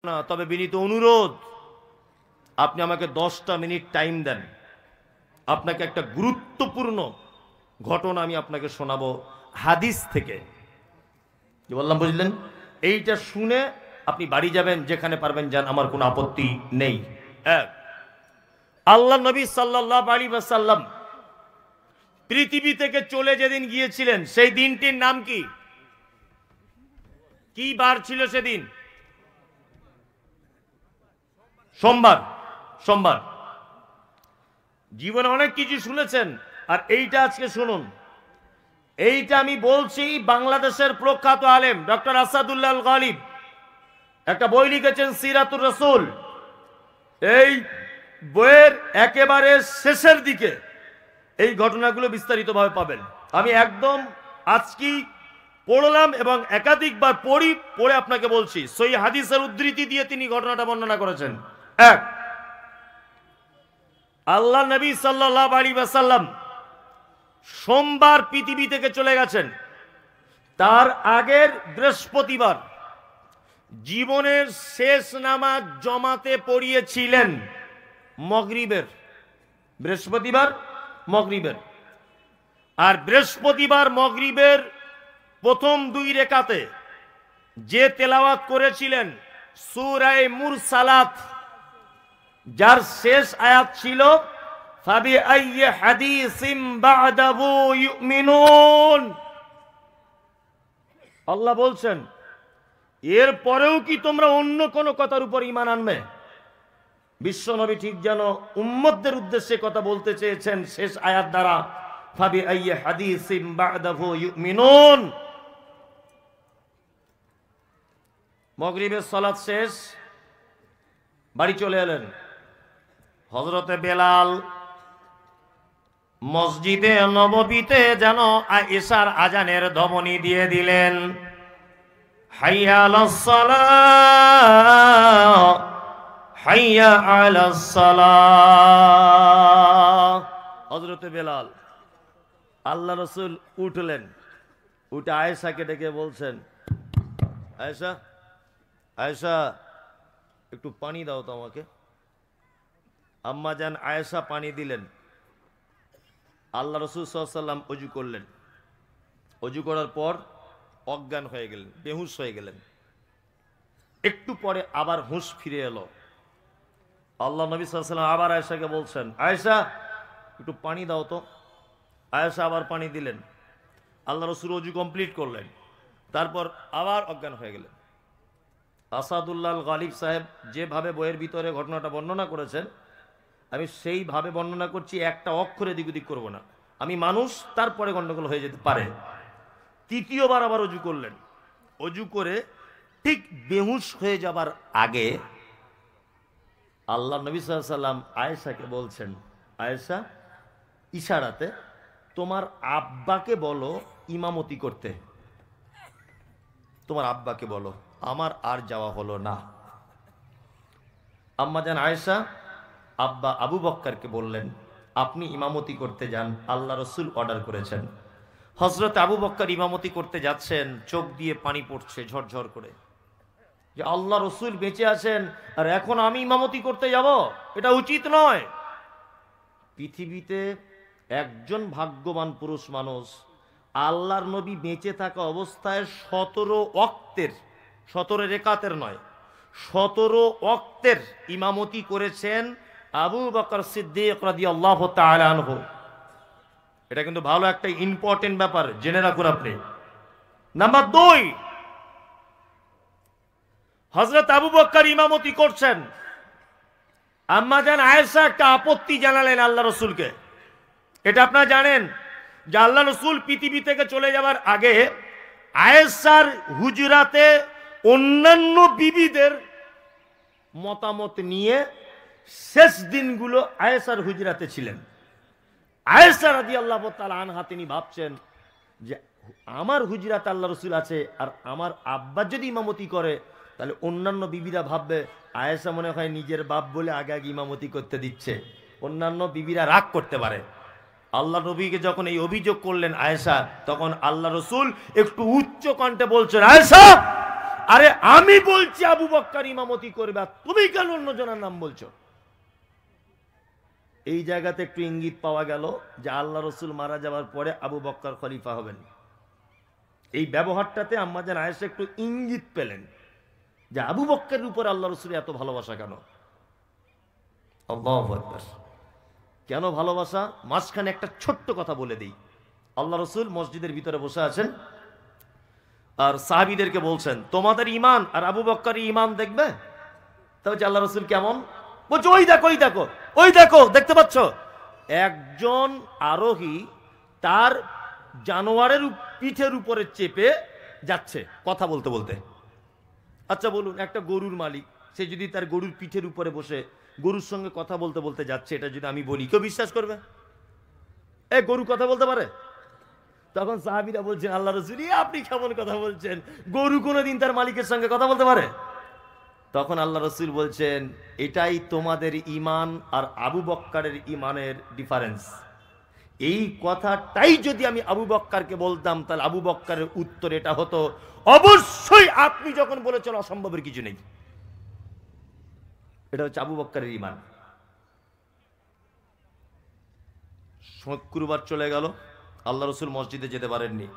না, তবে বিনীত অনুরোধ, আপনি আমাকে 10টা মিনিট টাইম দেন। আপনাকে একটা গুরুত্বপূর্ণ ঘটনা আমি আপনাকে শোনাবো হাদিস থেকে। কি বললাম বুঝলেন? এইটা শুনে আপনি বাড়ি যাবেন, যেখানে পারবেন যান, আমার কোনো আপত্তি নেই। আল্লাহ নবী সাল্লাল্লাহু আলাইহি ওয়াসাল্লাম পৃথিবী থেকে চলে যেদিন গিয়েছিলেন, সেই দিনটির নাম কি? কি বার ছিল সেদিন? সোমবার। সোমবার। জীবনে অনেক কিছু শুনেছেন, আর এইটা আজকে শুনুন। এইটা আমি বলছি, বাংলাদেশের প্রখ্যাত আলেম ডক্টর আসাদুল্লাহ আল গালিব একটা বই লিখেছেন, সিরাতুর রাসূল। এই বইয়ের একেবারে শেষের দিকে এই ঘটনাগুলো বিস্তারিতভাবে পাবেন। আমি একদম আজকেই পড়লাম এবং একাধিকবার পড়ে আপনাকে বলছি। সহিহ হাদিসের উদ্ধৃতি দিয়ে তিনি ঘটনাটা বর্ণনা করেছেন। এক, আল্লাহ নবী সাল্লাল্লাহু আলাইহি ওয়াসাল্লাম সোমবার পৃথিবী থেকে চলে গেছেন। তার আগের বৃহস্পতিবার জীবনের শেষ নামাজ জমাতে পড়িয়েছিলেন মাগরিবের। বৃহস্পতিবার মাগরিবের। আর বৃহস্পতিবার মাগরিবের প্রথম 2 রাকাতে যে তেলাওয়াত করেছিলেন সূরা মুরসালাত, যার শেষ আয়াত ছিল ফাবি আইয়ি হাদিসিম বা'দাহু ইউমিনুন। আল্লাহ বলছেন, এর পরেও কি তোমরা অন্য কোন কথার উপর ঈমান আনবে? বিশ্বনবী ঠিক যেন উম্মতদের উদ্দেশ্যে কথা বলতে চেয়েছেন শেষ আয়াত দ্বারা, ফাবি আইয়ি হাদিসিম বা'দাহু ইউমিনুন। মাগরিবের সালাত শেষ, বাড়ি চলে এলেন। হযরতে বেলাল মসজিদে নববীতে যেন আয়েশার আজানের ধ্বনি দিয়ে দিলেন, হাইয়া আলাস সালাহ, হাইয়া আলাস সালাহ। হযরতে বেলাল, আল্লাহ রাসূল উঠলেন, উঠে আয়েশাকে ডেকে বলছেন, আয়েশা, আয়েশা একটু পানি দাও তো আমাকে। আম্মা জান আয়েশা পানি দিলেন। আল্লাহ রাসূল সাল্লাল্লাহু আলাইহি ওয়াসাল্লাম ওযু করলেন। ওযু করার পর অজ্ঞান হয়ে গেলেন, বেহুশ হয়ে গেলেন। একটু পরে আবার হুঁশ ফিরে এলো। আল্লাহ নবী সাল্লাল্লাহু আলাইহি ওয়াসাল্লাম আবার আয়েশাকে বলছেন, আয়েশা একটু পানি দাও তো। আয়েশা আবার পানি দিলেন। আল্লাহ রাসূল ওযু কমপ্লিট করলেন, তারপর আবার অজ্ঞান হয়ে গেলেন। আসাদুল্লাহ আল গালিব সাহেব যেভাবে বইয়ের ভিতরে ঘটনাটা বর্ণনা করেছেন, আমি সেইভাবে বর্ণনা করছি, একটা অক্ষরে দিক ওদিক করবো না। আমি মানুষ, তারপরে গন্ডগোল হয়ে যেতে পারে। তৃতীয়বার আবার ওযু করলেন। ওযু করে ঠিক বেহুশ হয়ে যাবার আগে আল্লাহ নবী সাল্লাল্লাহু আলাইহি ওয়াসাল্লাম আয়েশাকে বলছেন, আয়েশা ইশারাতে তোমার আব্বাকে বলো ইমামতি করতে। তোমার আব্বাকে বলো, আমার আর যাওয়া হলো না। আম্মা জান আয়েশা আব্বা আবু বক্করকে বললেন, আপনি ইমামতি করতে যান, আল্লাহ রাসূল অর্ডার করেছেন। হযরত আবু বক্কর ইমামতি করতে যাচ্ছেন, চোখ দিয়ে পানি পড়ছে ঝরঝর করে, যে আল্লাহ রাসূল বেঁচে আছেন আর এখন আমি ইমামতি করতে যাব, এটা উচিত নয়। পৃথিবীতে একজন ভাগ্যবান পুরুষ মানুষ আল্লাহর নবী বেঁচে থাকা অবস্থায় 17 ওয়াক্তের, 17 রাকাতের নয়, 17 ওয়াক্তের ইমামতি করেছেন আবু বকর সিদ্দিক রাদিয়াল্লাহু তাআলা আনহু। এটা কিন্তু ভালো একটা ইম্পর্টেন্ট ব্যাপার, জেনে রাখুন আপনি। নাম্বার 2, হযরত আবু বকর ইমামতি করছেন। আম্মা জান আয়েশা একটা আপত্তি জানালেন আল্লাহ রাসূলকে। এটা আপনারা জানেন যে আল্লাহ রাসূল পৃথিবী থেকে চলে যাওয়ার আগে আয়েশার হুজরাতে অন্যান্য বিবিদের মতামত নিয়ে শেষ দিনগুলো আয়েশার হুজরাতে ছিলেন। আয়েশা রাদিয়াল্লাহু তাআলা আনহা তিনি ভাবছেন যে আমার হুজরাতে আল্লাহ রাসূল আছে, আর আমার আব্বা যদি ইমামতি করে তাহলে অন্যান্য বিবিরা ভাববে আয়েশা মনে হয় নিজের বাপ বলে আগে আগে ইমামতি করতে দিচ্ছে, অন্যান্য বিবিরা রাগ করতে পারে। আল্লাহ নবীকে যখন এই অভিযোগ করলেন আয়েশা, তখন আল্লাহ রাসূল একটু উচ্চ কণ্ঠে বলছেন, আয়েশা আরে আমি বলছি আবু বকর ইমামতি করবে, তুমি কেন অন্যজনের নাম বলছো? এই জায়গাতে একটু ইঙ্গিত পাওয়া গেল যে আল্লাহ রসুল মারা যাওয়ার পরে আবু বকর খলিফা হবেন। এই ব্যবহারটাতে আম্মাজান আয়েশা একটু ইঙ্গিত পেলেন যে আবু বকরের উপর আল্লাহ রসুলের এত ভালোবাসা কেন। আল্লাহু আকবার। কেন ভালোবাসা? মাঝখানে একটা ছোট্ট কথা বলে দিই। আল্লাহ রসুল মসজিদের ভিতরে বসে আছেন আর সাহাবীদেরকে বলছেন, তোমাদের ঈমান আর আবু বকরের ঈমান দেখবে। তাহলে আল্লাহ রসুল কেমন? বলছে ওই দেখো, ওই দেখো, ওই দেখো, দেখতে পাচ্ছ একজন আরোহী তার জানোয়ারের পিঠের উপরে চেপে যাচ্ছে কথা বলতে বলতে। আচ্ছা বলুন, একটা গরুর মালিক সে যদি তার গরুর পিঠের উপরে বসে গরুর সঙ্গে কথা বলতে বলতে যাচ্ছে, এটা যদি আমি বলি কেউ বিশ্বাস করবে? গরু কথা বলতে পারে? তখন সাহাবীরা বলছেন, আল্লাহ রাসূল আপনি কেমন কথা বলছেন, গরু কোনোদিন তার মালিকের সঙ্গে কথা বলতে পারে? তখন আল্লাহ রাসূল বলছেন, এটাই তোমাদের ঈমান আর আবু বকরের ঈমানের ডিফারেন্স। এই কথাটাই যদি আমি আবু বকরকে বলতাম তাহলে আবু বকরের উত্তর এটা হতো, অবশ্যই আপনি যখন বলেছেন অসম্ভবের কিছু নেই। এটা হচ্ছে আবু বকরের ঈমান। শুক্রবার চলে গেল, আল্লাহ রসুল মসজিদে যেতে পারেননি।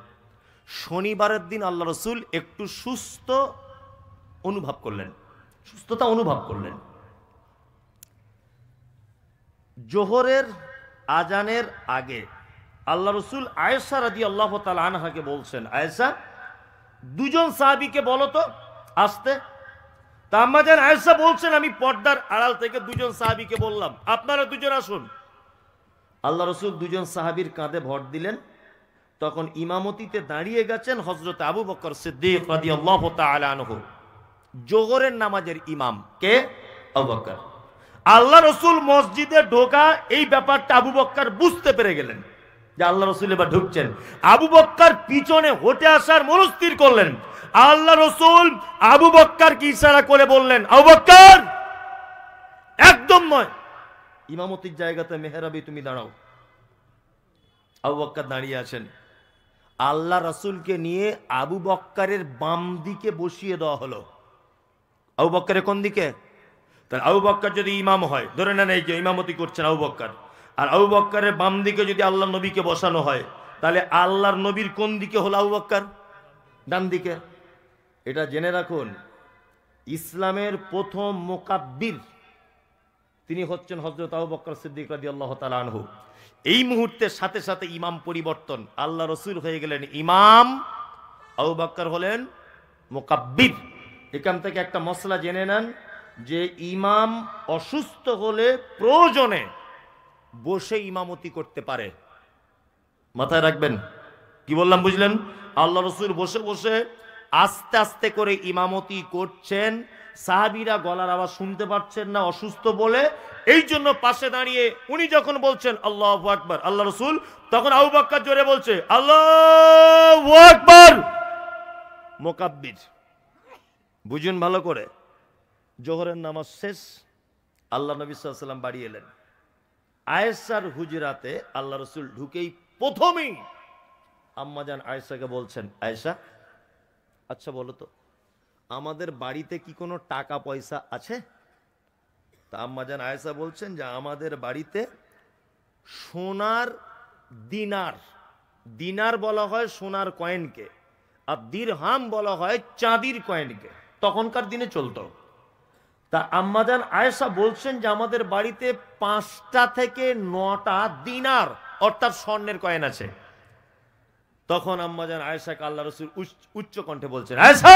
শনিবারের দিন আল্লাহ রসুল একটু সুস্থতা অনুভব করলেন। জোহরের আজানের আগে আল্লাহ রসুল আয়েশা রাদিয়াল্লাহু তাআলা আনহাকে বলছেন, আয়েশা দুজন সাহাবীকে বলো তো আসতে। তা আম্মাজান আয়েশা বলছেন, আমি পর্দার আড়াল থেকে দুজন সাহাবীকে বললাম আপনারা দুজন আসুন। আল্লাহ রসুল দুজন সাহাবীর কাঁধে ভর দিলেন। তখন ইমামতিতে দাঁড়িয়ে গেছেন হযরত আবু বকর সিদ্দিক রাদিয়াল্লাহু তাআলা আনহু, জোহরের নামাজের ইমাম। কে? আবু বকর। আল্লাহ রসুল মসজিদে ঢোকা এই ব্যাপারটা আবু বকর বুঝতে পেরে গেলেন যে আল্লাহ রসুল এবার ঢুকছেন। আবু বকর পিছনে হটে আসার মনস্থির করলেন। আল্লাহ রসুল আবু বকরকে ইশারা করে বললেন, আবু বকর একদম নয়, ইমামতির জায়গাতে মেহরাবে তুমি দাঁড়াও। আবু বকর দাঁড়িয়ে আছেন। আল্লাহ রসুলকে নিয়ে আবু বকরের বাম দিকে বসিয়ে দেওয়া হলো। আবু বকরের কোন দিকে? তাহলে আবু বকর যদি ইমাম হয়, ধরে নেন এই যে ইমামতি করছেন আবু বকর, আর আবু বকরের বাম দিকে যদি আল্লাহ নবীকে বসানো হয়, তাহলে আল্লাহর নবীর কোন দিকে হলো আবু বকর? ডান দিকে। এটা জেনে রাখুন, ইসলামের প্রথম মুকাব্বির তিনি হচ্ছেন হযরত আবু বকর সিদ্দিক রাদিয়াল্লাহু তাআলা আনহু। এই মুহূর্তের সাথে সাথে ইমাম পরিবর্তন, আল্লাহ রসুল হয়ে গেলেন ইমাম, আবু বকর হলেন মুকাব্বির। এখান থেকে একটা মসলা জেনে নেন যে ইমাম অসুস্থ হলে প্রয়োজনে বসে ইমামতি করতে পারে। মাথায় রাখবেন, কি বললাম বুঝলেন? আল্লাহ রসুল বসে বসে আস্তে আস্তে করে ইমামতি করছেন। সাহাবীরা গলার আওয়াজ শুনতে পাচ্ছেন না অসুস্থ বলে, এই জন্য পাশে দাঁড়িয়ে উনি যখন বলছেন আল্লাহু আকবার আল্লাহ রসুল, তখন আবু বকর জোরে বলছে আল্লাহু আকবার। মুকাব্বির। বুঝুন ভালো করে। জোহরের নামাজ শেষ, আল্লাহ নবী সাল্লাল্লাহু আলাইহি ওয়াসাল্লাম বাড়ি এলেন। আয়েশার হুজরাতে আল্লাহ রসুল ঢুকেই প্রথমেই আম্মাজান আয়েশাকে বলছেন, আয়েশা আচ্ছা বলো তো আমাদের বাড়িতে কি কোনো টাকা পয়সা আছে? তা আম্মাজান আয়েশা বলছেন যে আমাদের বাড়িতে সোনার দিনার, দিনার বলা হয় সোনার কয়েনকে, আর দিরহাম বলা হয় চাঁদির কয়েনকে, তখনকার দিনে চলতো। তা আম্মাজান আয়েশা বলছেন যে আমাদের বাড়িতে 5টা থেকে 9টা দিনার অর্থাৎ স্বর্ণের কয়েন আছে। তখন আম্মাজান আয়েশাকে আল্লাহ রাসূল উচ্চ কণ্ঠে বলছেন, আয়েশা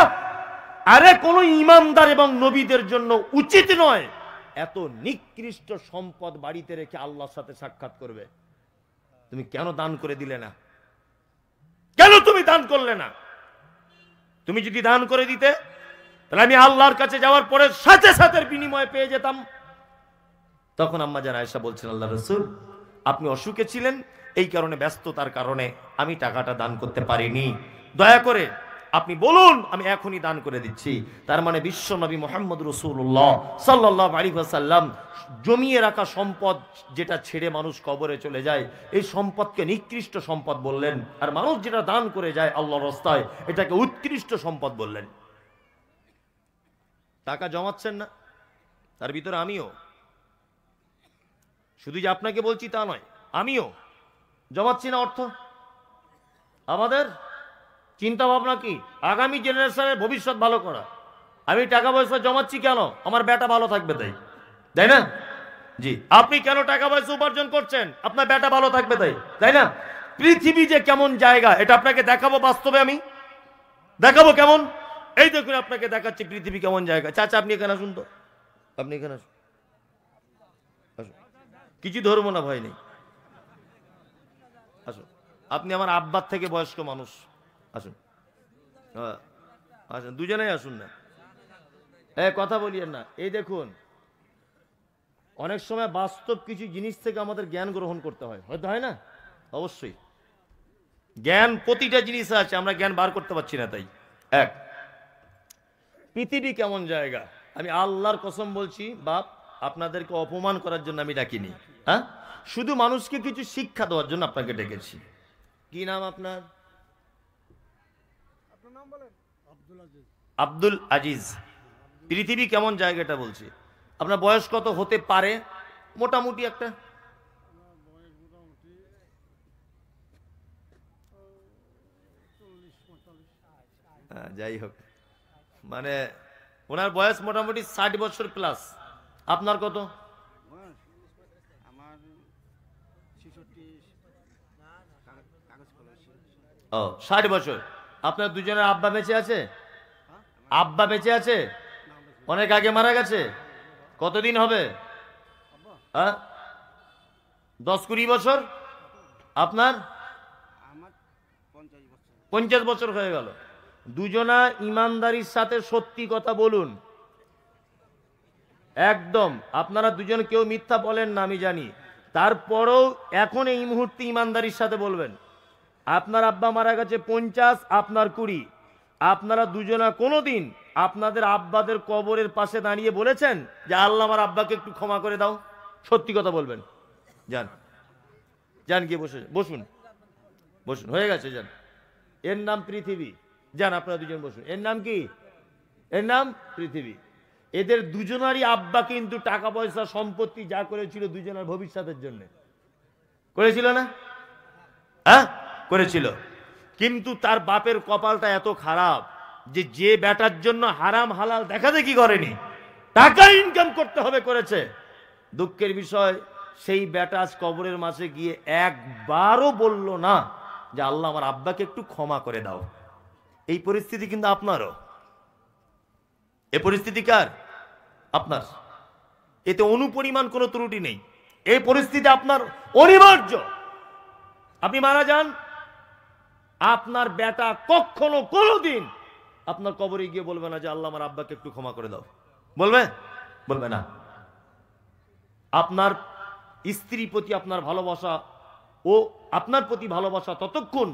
আরে কোন ইমানদার এবং নবীদের জন্য উচিত নয় এত নিকৃষ্ট সম্পদ বাড়িতে রেখে আল্লাহর সাথে সাক্ষাৎ করবে। তুমি কেন দান করে দিলে না? কেন তুমি দান করলে না? তুমি যদি দান করে দিতে তাহলে আমি আল্লাহর কাছে যাওয়ার পরে সাথে সাথে বিনিময় পেয়ে যেতাম। তখন আম্মাজান আয়েশা বলছেন, আল্লাহ রাসূল আপনি অসুখে ছিলেন, এই কারণে ব্যস্ততার কারণে আমি টাকাটা দান করতে পারিনি, দয়া করে আপনি বলুন আমি এখনই দান করে দিচ্ছি। তার মানে বিশ্ব নবী মুহাম্মদ রাসূলুল্লাহ সাল্লাল্লাহু আলাইহি ওয়াসাল্লাম জমিয়ে রাখা সম্পদ যেটা ছেড়ে মানুষ কবরে চলে যায়, এই সম্পদকে নিকৃষ্ট সম্পদ বললেন, আর মানুষ যেটা দান করে যায় আল্লাহর রাস্তায় এটাকে উৎকৃষ্ট সম্পদ বললেন। টাকা জমাচ্ছেন না? তার ভিতরে আমিও। শুধু যে আপনাকে বলছি তা নয়, আমিও জমাচ্ছি না অর্থ। আমাদের চিন্তা ভাবনা কি? আগামী জেনারেশনের ভবিষ্যৎ ভালো করা। আমি টাকা পয়সা জমাচ্ছি কেন? আমার বেটা ভালো থাকবে তাই, তাই না? জি। আপনি কেন টাকা পয়সা উপার্জন করছেন? আপনার বেটা ভালো থাকবে তাই, তাই না? পৃথিবী যে কেমন জায়গা এটা আপনাকে দেখাবো বাস্তবে। আমি দেখাবো কেমন? এই দেখুন আপনাকে দেখাচ্ছি পৃথিবী কেমন জায়গা। চাচা আপনি এখানে আসুন তো, আপনি এখানে আসুন, কিছু ধরবো না, ভয় নেই, আসুন। আপনি আমার আব্বার থেকে বয়স্ক মানুষ, আসুন, আসুন, দুজনেই আসুন না, কথা বলিয়েন না। এই দেখুন, অনেক সময় বাস্তব কিছু জিনিস থেকে আমাদের জ্ঞান গ্রহণ করতে হয়, হয়তো হয় না? অবশ্যই জ্ঞান প্রতিটা জিনিস আছে, আমরা জ্ঞান বার করতে পারছি না। তাই এক, পৃথিবী কেমন জায়গা আমি আল্লাহর কসম বলছি বাপ, আপনাদেরকে অপমান করার জন্য আমি ডাকিনি, হ্যাঁ, শুধু মানুষকে কিছু শিক্ষা দেওয়ার জন্য আপনাকে ডেকেছি। কি নাম আপনার? আব্দুল আজিজ। পৃথিবী কেমন জায়গাটা বলছি। আপনার বয়স কত হতে পারে মোটামুটি একটা? যাই হোক, মানে ওনার বয়স মোটামুটি 60 বছর প্লাস। আপনার কত? ও 60 বছর। আপনার দুজনের আব্বা বেঁচে আছে? আব্বা বেঁচে আছে? অনেক আগে মারা গেছে। কতদিন হবে? 10-20 বছর। আপনার 50 বছর হয়ে গেল। দুজনা ইমানদারির সাথে সত্যি কথা বলুন, একদম। আপনারা দুজন কেউ মিথ্যা বলেন না আমি জানি, তারপরেও এখন এই মুহূর্তে ইমানদারির সাথে বলবেন। আপনার আব্বা মারা গেছে 50, আপনার 20। আপনারা দুজনা কোনোদিন আপনাদের আব্বাদের কবরের পাশে দাঁড়িয়ে বলেছেন যে আল্লাহ আমার আব্বাকে একটু ক্ষমা করে দাও? সত্যি কথা বলবেন। যান, যান, গিয়ে বসুন, বসুন, হয়ে গেছে, যান। এর নাম পৃথিবী। যান, আপনারা দুজন বসুন। এর নাম কি? এর নাম পৃথিবী। এদের দুজনারই আব্বা কিন্তু টাকা পয়সা সম্পত্তি যা করেছিল দুজনের ভবিষ্যতের জন্য করেছিল না? হ্যাঁ, করেছিল। কিন্তু তার বাপের কপালটা এত খারাপ যে যে বেটার জন্য হারাম হালাল দেখা দেখি করেনি, টাকা ইনকাম করতে হবে করেছে। দুঃখের বিষয়, সেই বেটা আজ কবরের মাঝে গিয়ে একবারও বলল না যে আল্লাহ আমার আব্বাকে একটু ক্ষমা করে দাও। এই পরিস্থিতি কিন্তু আপনারও। এ পরিস্থিতি কার? আপনার। এতে অনুপরিমাণ কোনো ত্রুটি নেই। এই পরিস্থিতি আপনার অনিবার্য। আপনি মারা যান, আপনার বেটা কখনো কোনোদিন আপনার কবরে গিয়ে বলবে না যে আল্লাহ আমার আব্বাকে একটু ক্ষমা করে দাও। বলবে? বলবে না। আপনার স্ত্রীর প্রতি আপনার ভালোবাসা ও আপনার প্রতি ভালোবাসা ততক্ষণ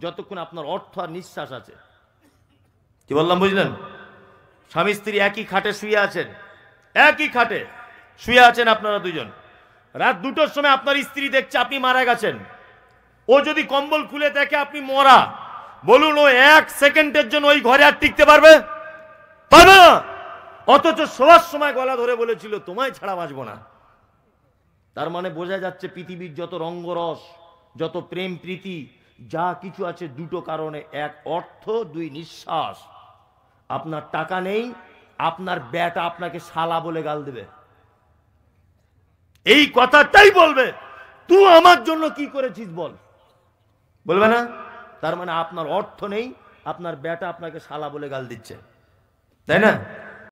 যতক্ষণ আপনার অর্থ আর নিঃশ্বাস আছে। কি বললাম বুঝলেন? স্বামী স্ত্রী একই খাটে শুয়ে আছেন, একই খাটে শুয়ে আছেন আপনারা দুজন। রাত 2টোর সময় আপনার স্ত্রী দেখছে আপনি মারা গেছেন। ও যদি কম্বল খুলে দেখে আপনি মরা, বলুন ও 1 সেকেন্ডের জন্য ওই ঘরে আর টিকতে পারবে? পারবে না। অথচ শোয়ার সময় গলা ধরে বলেছিল তোমায় ছাড়া বাঁচবো না। তার মানে বোঝা যাচ্ছে পৃথিবীর যত রঙ্গরস, যত প্রেম প্রীতি যা কিছু আছে, 2টো কারণে, 1 অর্থ, 2 নিঃশ্বাস। আপনার টাকা নেই, আপনার বেটা আপনাকে শালা বলে গাল দেবে, এই কথাটাই বলবে, তুই আমার জন্য কি করেছিস বল, বলবে না? তার মানে আপনার অর্থ নেই, আপনার বেটা আপনাকে শালা বলে গাল দিচ্ছে, তাই না?